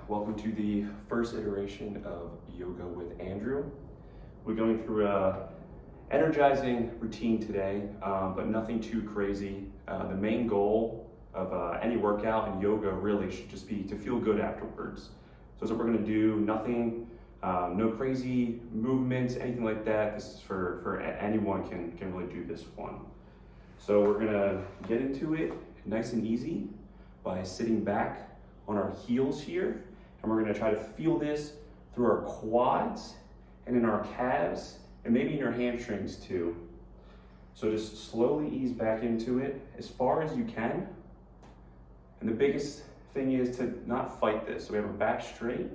Welcome to the first iteration of Yoga with Andrew. We're going through a energizing routine today, but nothing too crazy. The main goal of any workout in yoga really should just be to feel good afterwards. So that's what we're going to do. Nothing, no crazy movements, anything like that. This is for anyone can really do this one. So we're going to get into it nice and easy by sitting back on our heels here, and we're going to try to feel this through our quads and in our calves and maybe in your hamstrings too. So just slowly ease back into it as far as you can. And the biggest thing is to not fight this. So we have our back straight.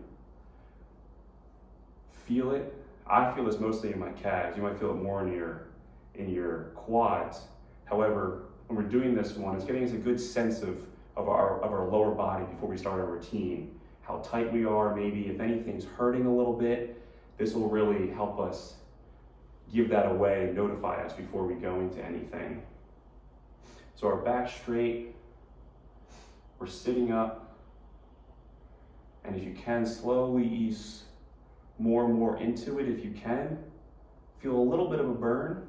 Feel it. I feel this mostly in my calves. You might feel it more in your quads. However, when we're doing this one, it's getting us a good sense of our lower body before we start our routine. How tight we are, maybe if anything's hurting a little bit, this will really help us give that away, notify us before we go into anything. So our back straight, we're sitting up, and if you can, slowly ease more and more into it if you can. Feel a little bit of a burn.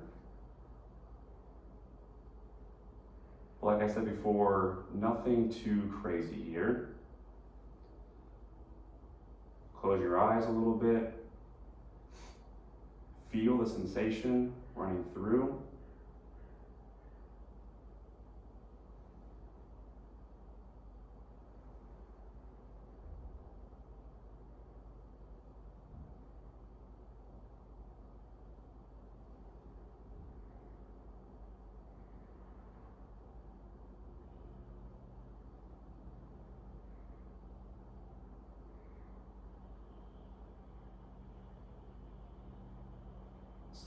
Like I said before, nothing too crazy here. Close your eyes a little bit. Feel the sensation running through.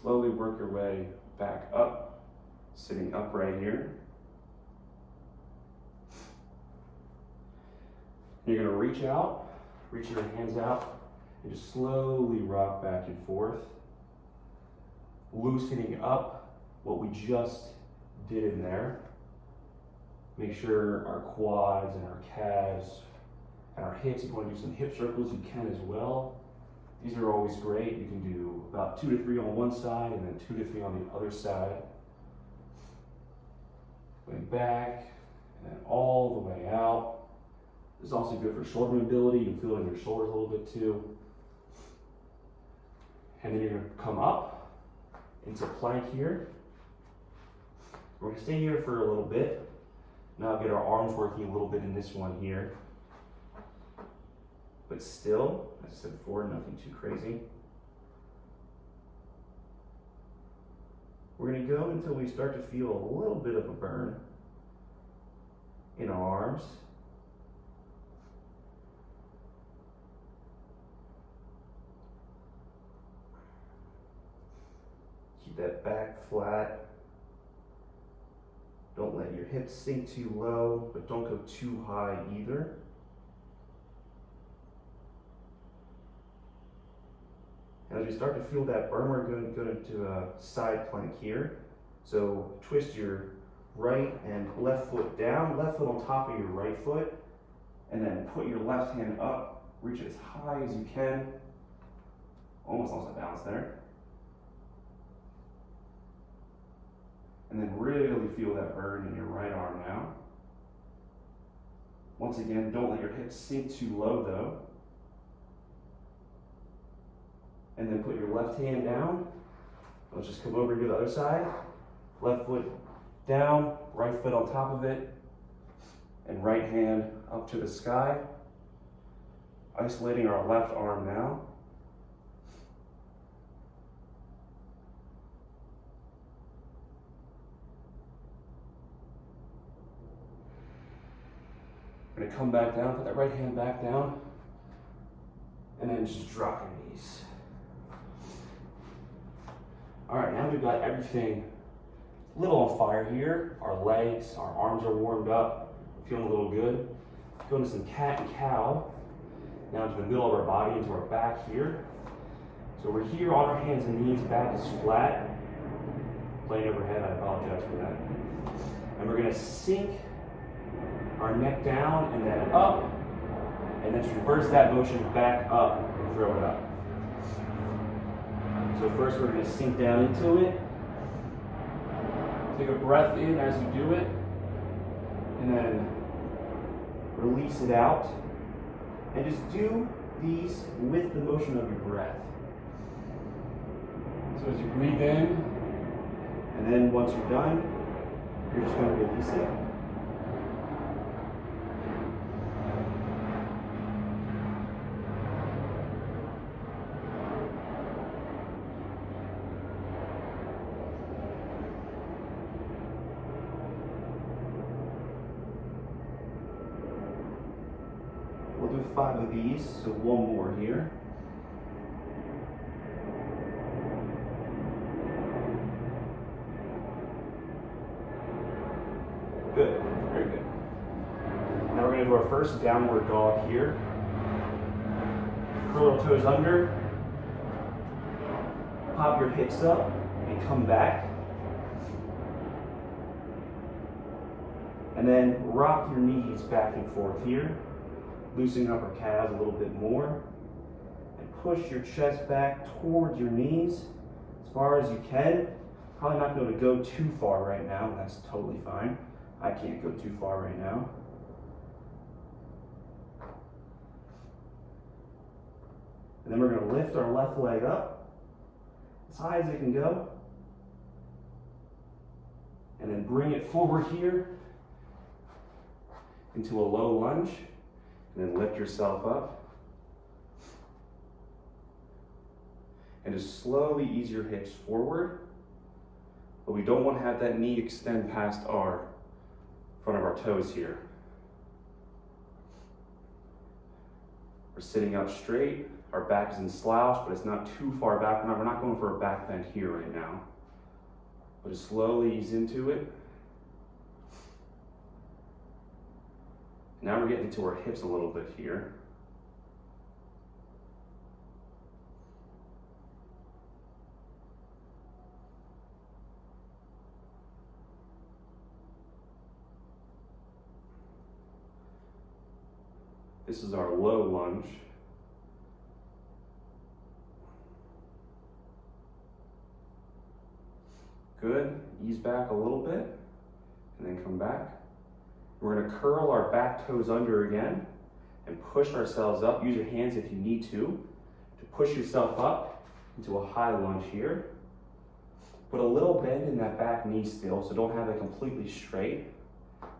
Slowly work your way back up, sitting upright here. You're going to reach your hands out, and just slowly rock back and forth, loosening up what we just did in there. Make sure our quads and our calves and our hips, if you want to do some hip circles, you can as well. These are always great. You can do about 2 to 3 on one side and then 2 to 3 on the other side. Going back and then all the way out. This is also good for shoulder mobility. You can feel it in your shoulders a little bit too. And then you're going to come up into plank here. We're going to stay here for a little bit. Now get our arms working a little bit in this one here. But still, as I said before, nothing too crazy. We're going to go until we start to feel a little bit of a burn in our arms. Keep that back flat. Don't let your hips sink too low, but don't go too high either. As we start to feel that burn, we're going to go into a side plank here. So twist your right and left foot down, left foot on top of your right foot, and then put your left hand up, reach it as high as you can. Almost lost that balance there. And then really feel that burn in your right arm now. Once again, don't let your hips sink too low though. And then put your left hand down. Let's just come over and do the other side. Left foot down, right foot on top of it, and right hand up to the sky. Isolating our left arm now. We're gonna come back down, put that right hand back down, and then just drop your knees. All right, now we've got everything a little on fire here. Our legs, our arms are warmed up, feeling a little good. Go into some cat and cow. Now into the middle of our body, into our back here. So we're here on our hands and knees, back is flat. Plane overhead, I apologize for that. And we're gonna sink our neck down and then up And then just reverse that motion back up and throw it up. So first we're going to sink down into it. Take a breath in as you do it. And then release it out. And just do these with the motion of your breath. So as you breathe in, and then once you're done, you're just going to release it. We'll do 5 of these, so 1 more here. Good, very good. Now we're going to do our first downward dog here. Curl your toes under, pop your hips up, and come back. And then rock your knees back and forth here, loosening up our calves a little bit more. And push your chest back towards your knees as far as you can. Probably not going to go too far right now, and that's totally fine. I can't go too far right now. And then we're going to lift our left leg up as high as it can go. And then bring it forward here into a low lunge. And then lift yourself up. And just slowly ease your hips forward. But we don't want to have that knee extend past our front of our toes here. We're sitting up straight, our back is in slouch, but it's not too far back. We're not going for a back bend here right now. But just slowly ease into it. Now we're getting into our hips a little bit here. This is our low lunge. Good. Ease back a little bit and then come back. We're going to curl our back toes under again and push ourselves up. Use your hands if you need to push yourself up into a high lunge here. Put a little bend in that back knee still, so don't have it completely straight.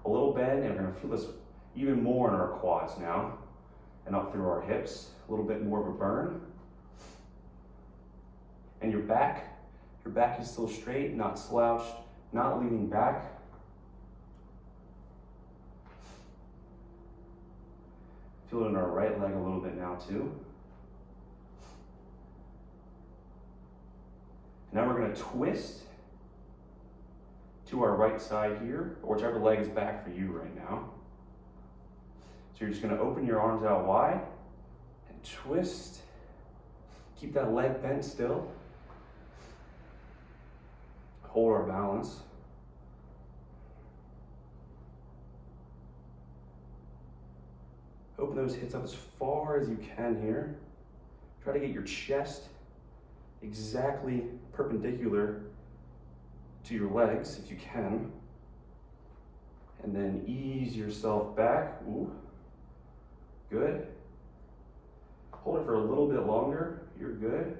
A little bend, and we're going to feel this even more in our quads now and up through our hips. A little bit more of a burn. And your back is still straight, not slouched, not leaning back. Feel it in our right leg a little bit now too. Now we're going to twist to our right side here, or whichever leg is back for you right now. So you're just going to open your arms out wide and twist. Keep that leg bent still. Hold our balance. Open those hips up as far as you can here. Try to get your chest exactly perpendicular to your legs if you can. And then ease yourself back. Ooh. Good. Hold it for a little bit longer. You're good.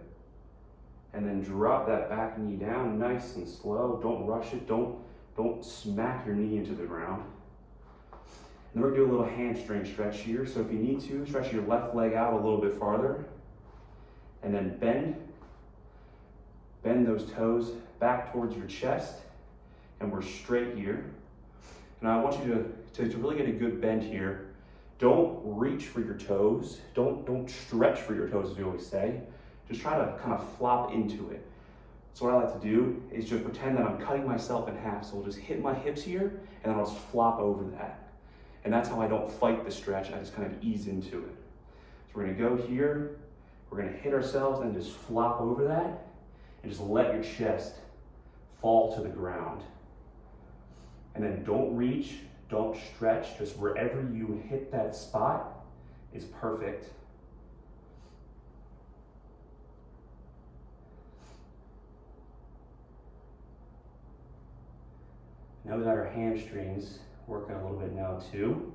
And then drop that back knee down nice and slow. Don't rush it. Don't smack your knee into the ground. And then we're going to do a little hamstring stretch here. So if you need to, stretch your left leg out a little bit farther. And then bend those toes back towards your chest. And we're straight here. And I want you to really get a good bend here. Don't reach for your toes. Don't stretch for your toes, as we always say. Just try to kind of flop into it. So what I like to do is just pretend that I'm cutting myself in half. So I'll just hit my hips here, and then I'll just flop over that. And that's how I don't fight the stretch. I just kind of ease into it. So we're going to go here. We're going to hit ourselves and just flop over that. And just let your chest fall to the ground. And then don't reach, don't stretch. Just wherever you hit that spot is perfect. Now we got our hamstrings working a little bit now too.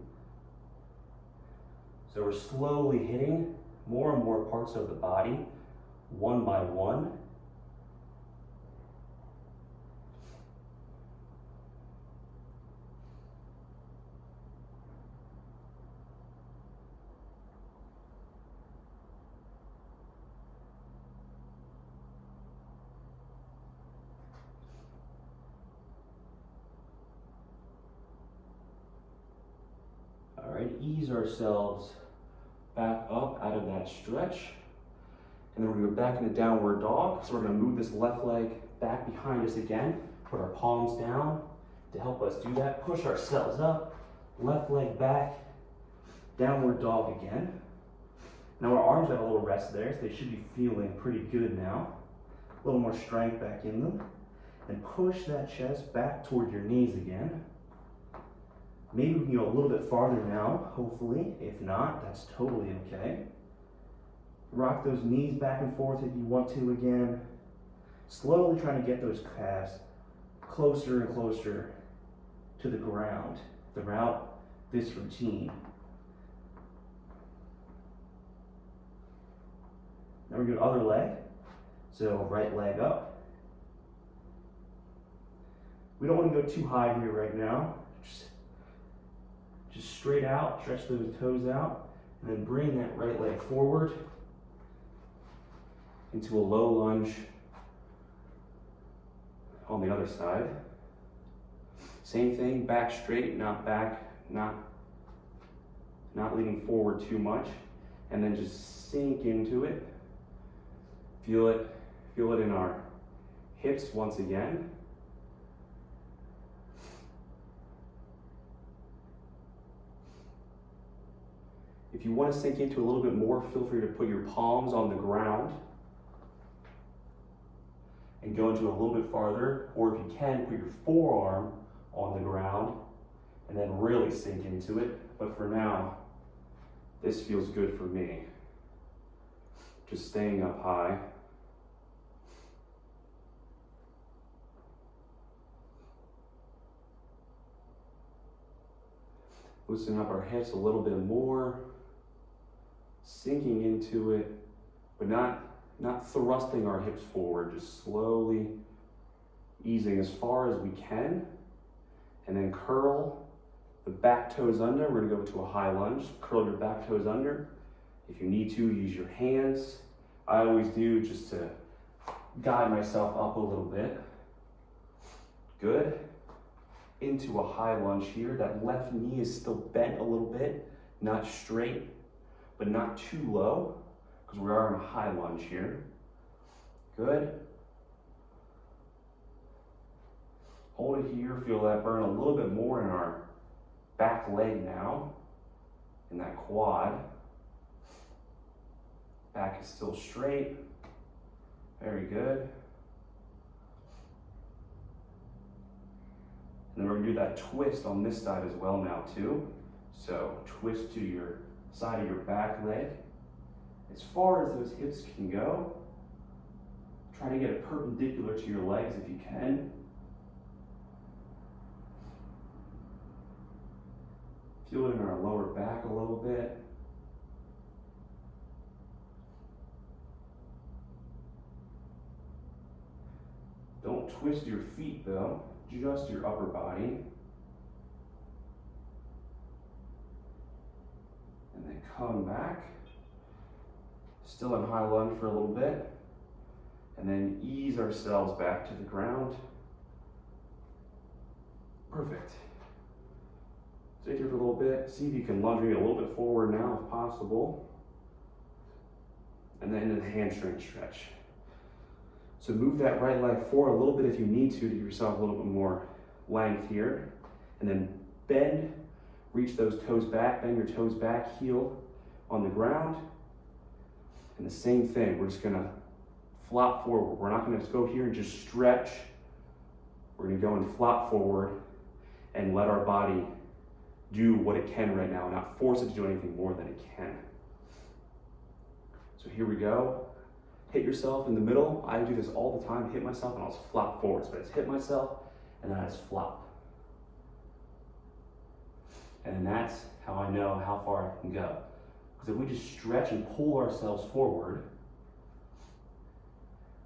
So we're slowly hitting more and more parts of the body, one by one. All right, ease ourselves back up out of that stretch. And then we're gonna go back into downward dog. So we're gonna move this left leg back behind us again, put our palms down to help us do that. Push ourselves up, left leg back, downward dog again. Now our arms got a little rest there, so they should be feeling pretty good now. A little more strength back in them. And push that chest back toward your knees again. Maybe we can go a little bit farther now, hopefully. If not, that's totally okay. Rock those knees back and forth if you want to again. Slowly trying to get those calves closer and closer to the ground throughout this routine. Now we're going to other leg. So right leg up. We don't want to go too high here right now. Just straight out, stretch those toes out, and then bring that right leg forward into a low lunge on the other side. Same thing, back straight, not leaning forward too much, and then just sink into it. Feel it in our hips once again. If you want to sink into a little bit more, feel free to put your palms on the ground and go into a little bit farther, or if you can, put your forearm on the ground and then really sink into it. But for now, this feels good for me. Just staying up high. Loosening up our hips a little bit more. Sinking into it, but not thrusting our hips forward, just slowly easing as far as we can, and then curl the back toes under. We're gonna go into a high lunge. Curl your back toes under. If you need to, use your hands. I always do just to guide myself up a little bit. Good. Into a high lunge here. That left knee is still bent a little bit, not straight, but not too low, because we are in a high lunge here. Good. Hold it here, feel that burn a little bit more in our back leg now, in that quad. Back is still straight. Very good. And then we're gonna do that twist on this side as well now too. So twist to your side of your back leg. As far as those hips can go, try to get it perpendicular to your legs if you can. Feel it in our lower back a little bit. Don't twist your feet though, just your upper body. And then come back, still in high lunge for a little bit, and then ease ourselves back to the ground. Perfect. Stay here for a little bit. See if you can lunge maybe a little bit forward now if possible. And then into the hamstring stretch. So move that right leg forward a little bit if you need to give yourself a little bit more length here. And then bend. Reach those toes back, bend your toes back, heel on the ground. And the same thing, we're just gonna flop forward. We're not gonna just go here and just stretch. We're gonna go and flop forward and let our body do what it can right now, not force it to do anything more than it can. So here we go. Hit yourself in the middle. I do this all the time. Hit myself and I'll just flop forward. So I just hit myself and then I just flop. And then that's how I know how far I can go. Because if we just stretch and pull ourselves forward,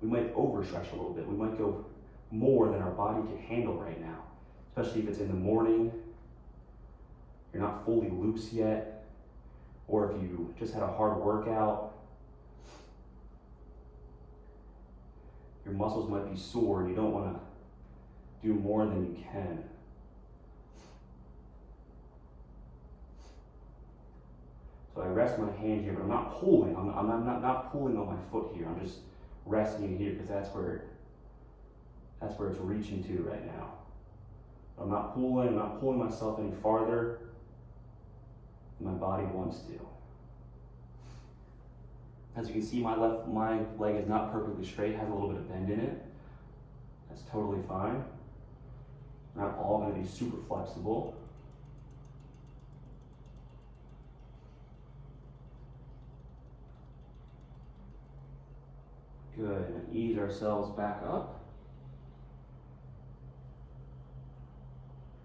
we might overstretch a little bit. We might go more than our body can handle right now. Especially if it's in the morning, you're not fully loose yet, or if you just had a hard workout. Your muscles might be sore and you don't want to do more than you can. So I rest my hand here, but I'm not pulling. I'm not pulling on my foot here. I'm just resting it here because that's where it's reaching to right now. I'm not pulling myself any farther than my body wants to. As you can see, my leg is not perfectly straight, has a little bit of bend in it. That's totally fine. Not all going to be super flexible. Good, and ease ourselves back up.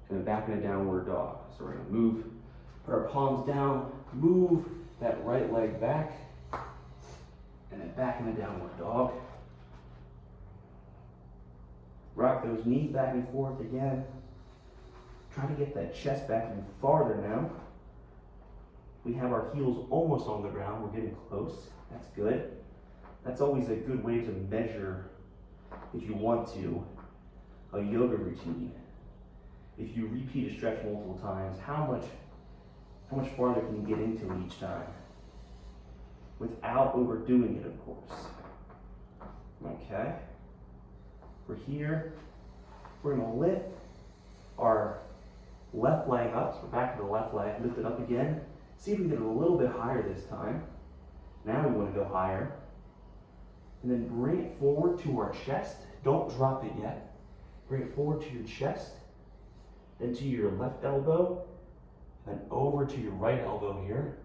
And then back in a downward dog. So we're gonna move, put our palms down, move that right leg back, and then back in a downward dog. Rock those knees back and forth again. Try to get that chest back even farther now. We have our heels almost on the ground, we're getting close. That's good. That's always a good way to measure, if you want to, a yoga routine. If you repeat a stretch multiple times, how much farther can you get into it each time? Without overdoing it, of course. Okay. We're here. We're gonna lift our left leg up. So we're back to the left leg. Lift it up again. See if we can get it a little bit higher this time. Now we want to go higher. And then bring it forward to our chest. Don't drop it yet. Bring it forward to your chest. Then to your left elbow, then over to your right elbow here.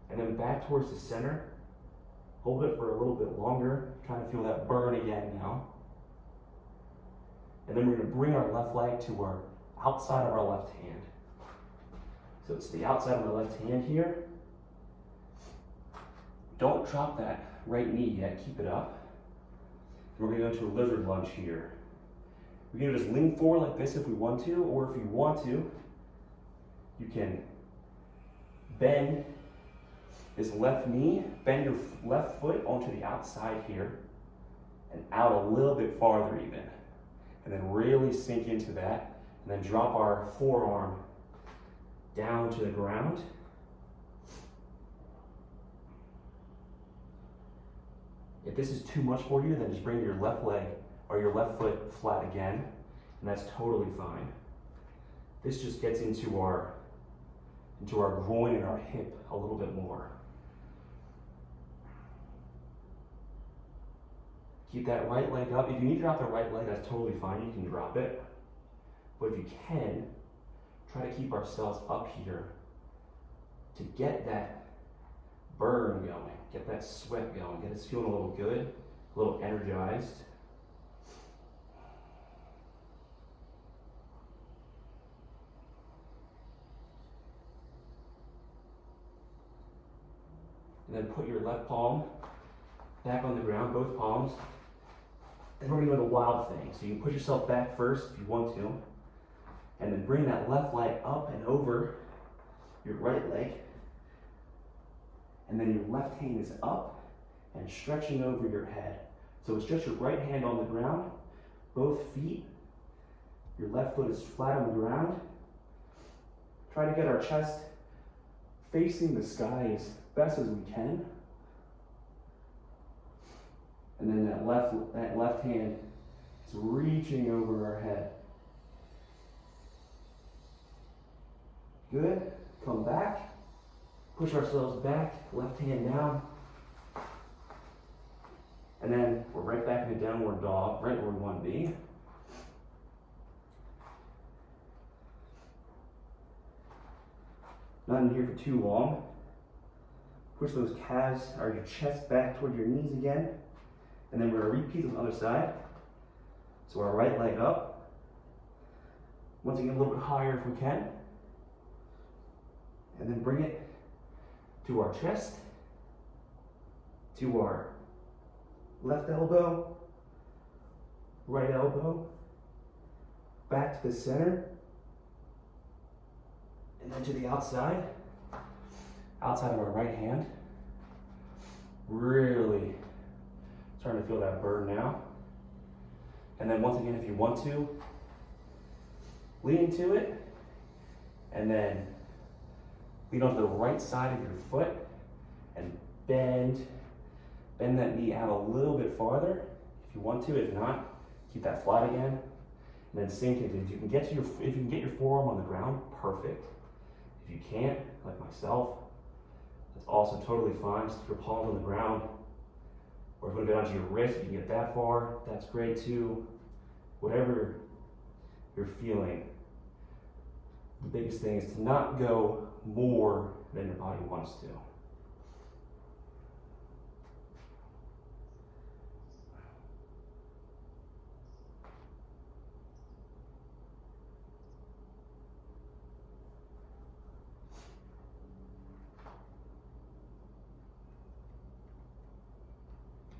And then back towards the center. Hold it for a little bit longer. Trying to feel that burn again now. And then we're going to bring our left leg to our outside of our left hand. So it's the outside of my left hand here. Don't drop that right knee yet, keep it up. And we're going to go into a lizard lunge here. We're going to just lean forward like this if we want to, or if you want to, you can bend this left knee, bend your left foot onto the outside here, and out a little bit farther even. And then really sink into that, and then drop our forearm down to the ground. If this is too much for you, then just bring your left leg or your left foot flat again, and that's totally fine. This just gets into our groin and our hip a little bit more. Keep that right leg up. If you need to drop the right leg, that's totally fine. You can drop it. But if you can, try to keep ourselves up here to get that burn going, get that sweat going, get us feeling a little good, a little energized. And then put your left palm back on the ground, both palms. And we're gonna go to wild thing. So you can push yourself back first if you want to, and then bring that left leg up and over your right leg. And then your left hand is up and stretching over your head. So it's just your right hand on the ground, both feet. Your left foot is flat on the ground. Try to get our chest facing the sky as best as we can. And then that left hand is reaching over our head. Good. Come back. Push ourselves back, left hand down. And then we're right back in the downward dog, right where we want to be. Not in here for too long. push those calves or your chest back toward your knees again. And then we're gonna repeat on the other side. So our right leg up. Once again, a little bit higher if we can. And then bring it to our chest, to our left elbow, right elbow, back to the center, and then to the outside of our right hand. Really starting to feel that burn now. And then once again, if you want to, lean into it, and then lean onto the right side of your foot and bend that knee out a little bit farther if you want to. If not, keep that flat again, and then sink it. If you can get your forearm on the ground, perfect. If you can't, like myself, that's also totally fine. Just your palms on the ground, or if you want to go down to your wrist, you can get that far. That's great too. Whatever you're feeling. The biggest thing is to not go more than your body wants to.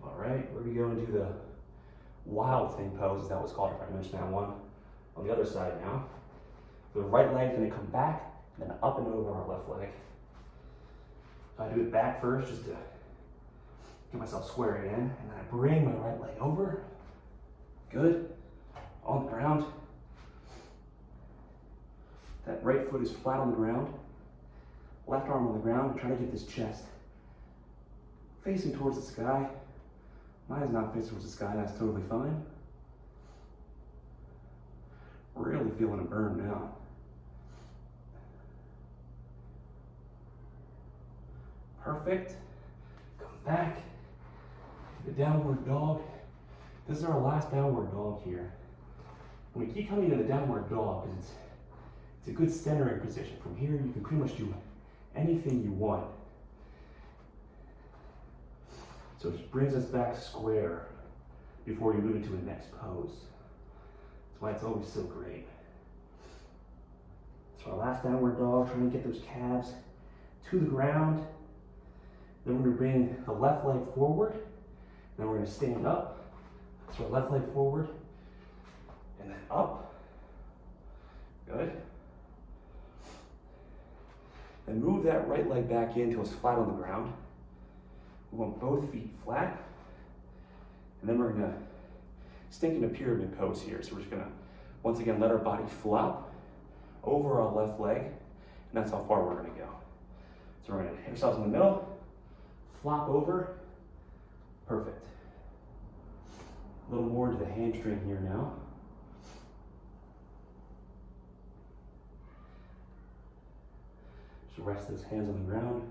All right, we're gonna go into the wild thing pose, is that what's called, if I can mention that one. On the other side now. The right leg's gonna come back, and then up and over our left leg. I do it back first, just to get myself square again, and then I bring my right leg over. Good. On the ground. That right foot is flat on the ground. Left arm on the ground. I'm trying to get this chest facing towards the sky. Mine is not facing towards the sky, that's totally fine. Really feeling a burn now. Perfect. Come back to the downward dog. This is our last downward dog here. And we keep coming to the downward dog because it's a good centering position. From here, you can pretty much do anything you want. So it just brings us back square before you move into the next pose. That's why it's always so great. So our last downward dog, trying to get those calves to the ground. Then we're going to bring the left leg forward. Then we're going to stand up. So our left leg forward. And then up. Good. Then move that right leg back in until it's flat on the ground. We want both feet flat. And then we're going to sink into pyramid pose here. So we're just going to, once again, let our body flop over our left leg. And that's how far we're going to go. So we're going to hit ourselves in the middle. Flop over. Perfect. A little more into the hamstring here now. Just rest those hands on the ground.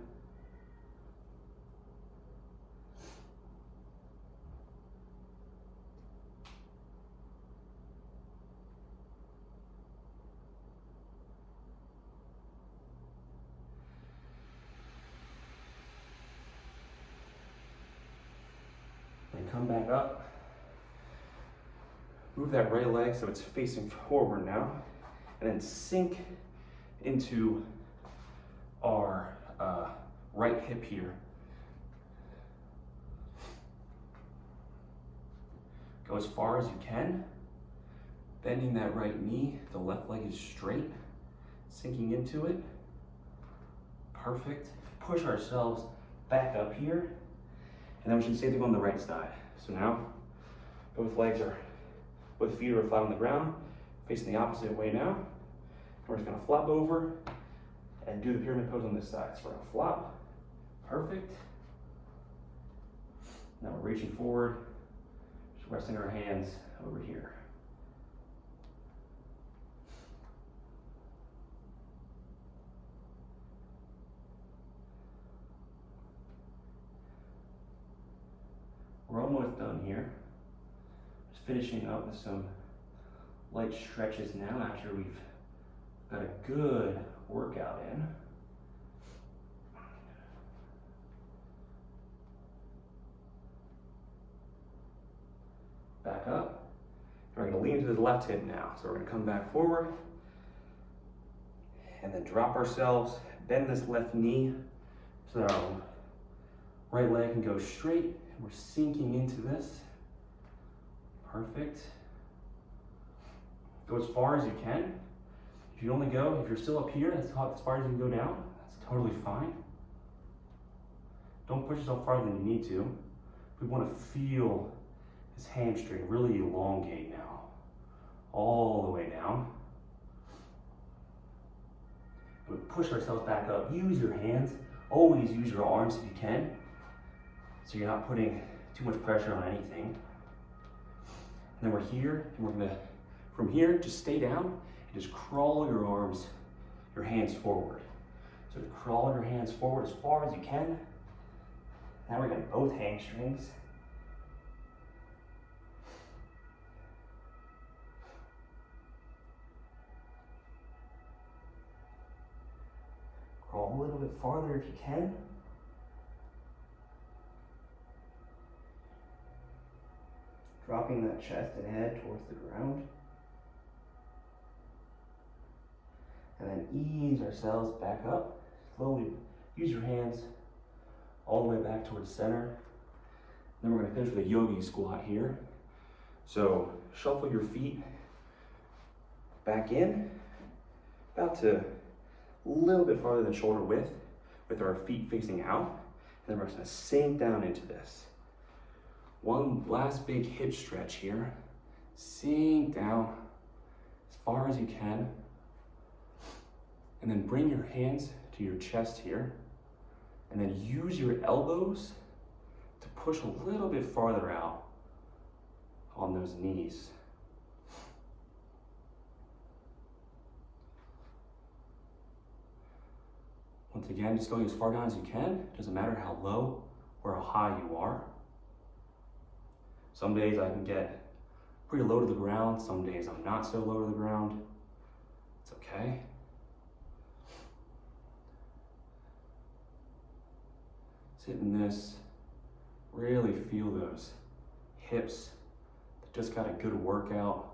Come back up. Move that right leg so it's facing forward now. And then sink into our right hip here. Go as far as you can. Bending that right knee. The left leg is straight. Sinking into it. Perfect. Push ourselves back up here. And then we should same thing on the right side. So now, both feet are flat on the ground, facing the opposite way now. We're just gonna flop over and do the pyramid pose on this side. So we're gonna flop, perfect. Now we're reaching forward, just resting our hands over here. We're almost done here. Just finishing up with some light stretches now after we've got a good workout in. lean into the left hip now. So we're gonna come back forward and then drop ourselves, bend this left knee so that our right leg can go straight, and we're sinking into this. Perfect. Go as far as you can. If you're still up here, that's as far as you can go down. That's totally fine. Don't push yourself farther than you need to. We want to feel this hamstring really elongate now, all the way down. And we push ourselves back up. Use your hands. Always use your arms if you can, so you're not putting too much pressure on anything. And then we're here, and we're gonna, from here, just stay down and just crawl your hands forward. So crawl your hands forward as far as you can. Now we're gonna both hamstrings. Crawl a little bit farther if you can. Dropping that chest and head towards the ground. And then ease ourselves back up. Slowly use your hands all the way back towards center. Then we're gonna finish with a yogi squat here. So shuffle your feet back in, about to a little bit farther than shoulder width with our feet facing out. And then we're gonna sink down into this. One last big hip stretch here. Sink down as far as you can. And then bring your hands to your chest here. And then use your elbows to push a little bit farther out on those knees. Once again, just going as far down as you can. Doesn't matter how low or how high you are. Some days I can get pretty low to the ground. Some days I'm not so low to the ground. It's okay. Sit in this, really feel those hips that just got a good workout.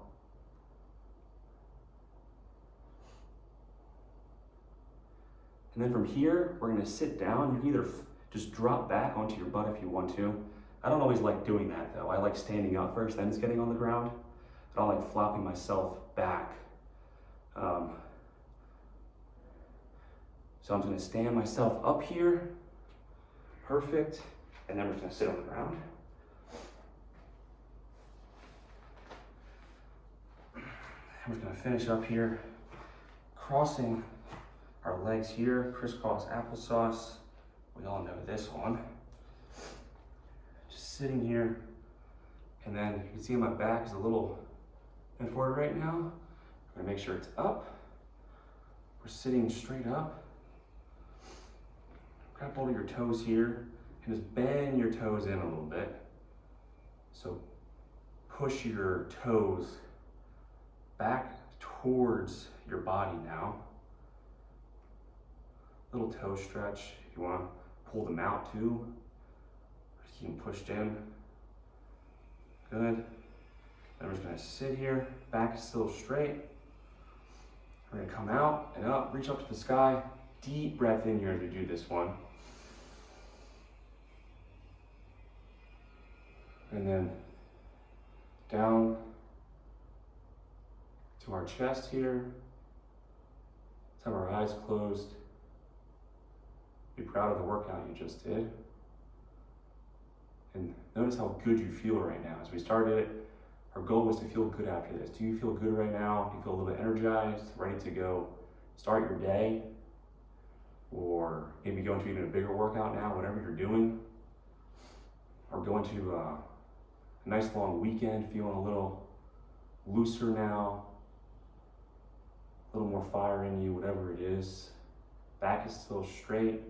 And then from here, we're gonna sit down. You can either just drop back onto your butt if you want to. I don't always like doing that though. I like standing up first, then just getting on the ground. But I like flopping myself back. So I'm gonna stand myself up here. Perfect. And then we're just gonna sit on the ground. And we're gonna finish up here, crossing our legs here, crisscross applesauce. We all know this one. Just sitting here, and then you can see my back is a little bent forward right now. I'm gonna make sure it's up. We're sitting straight up. Grab hold of your toes here and just bend your toes in a little bit. So push your toes back towards your body now. Little toe stretch. If you want to pull them out too, just keep them pushed in. Good. Then we're just going to sit here, back still straight. We're going to come out and up, reach up to the sky. Deep breath in here as we do this one. And then down to our chest here. Let's have our eyes closed. Be proud of the workout you just did. And notice how good you feel right now. As we started it, our goal was to feel good after this. Do you feel good right now? Do you feel a little bit energized, ready to go start your day? Or maybe go into even a bigger workout now, whatever you're doing. Or go into a nice long weekend, feeling a little looser now, a little more fire in you, whatever it is. Back is still straight.